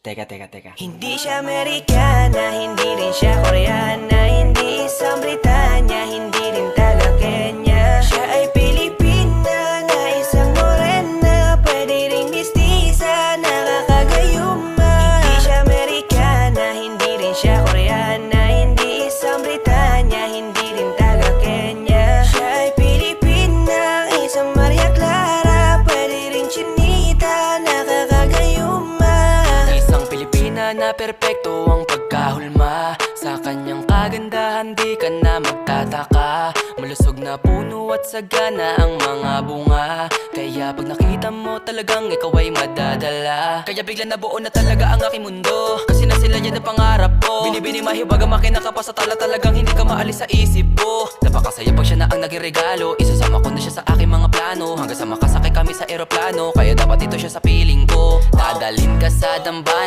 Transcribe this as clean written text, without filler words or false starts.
Teka. Hindi siya Amerikana, hindi rin siya Koreana, hindi isang Britanya, hindi rin taga Kenya. Siya ay Pilipina na isang morena, pwede ring mistisa, nakakagayuma. Hindi siya Amerikana, hindi rin siya Koreana, hindi isang Britanya, hindi rin taga Kenya. Siya ay Pilipina, isang Maria Clara, pwede ring chinita, nakakagayuma. Na perpekto ang pagkahulma. Sa kanyang kagandahan di ka na magtataka. Malusog na puno at sagana ang mga bunga. Kaya pag nakita mo talagang ikaw ay madadala. Kaya bigla nabuo na talaga ang aking mundo. Kasi na sila yan ang pangarap ko. Binibini mahiwaga makinaka pa sa tala, talagang hindi ka maalis sa isip ko. Napakasaya pag siya na ang naging regalo. Isasama ko na siya sa aking mga plano. Hanggang sa makasakay kami sa eroplano. Kaya dapat ito siya sa piling ko. Dadalhin ka sa dambana.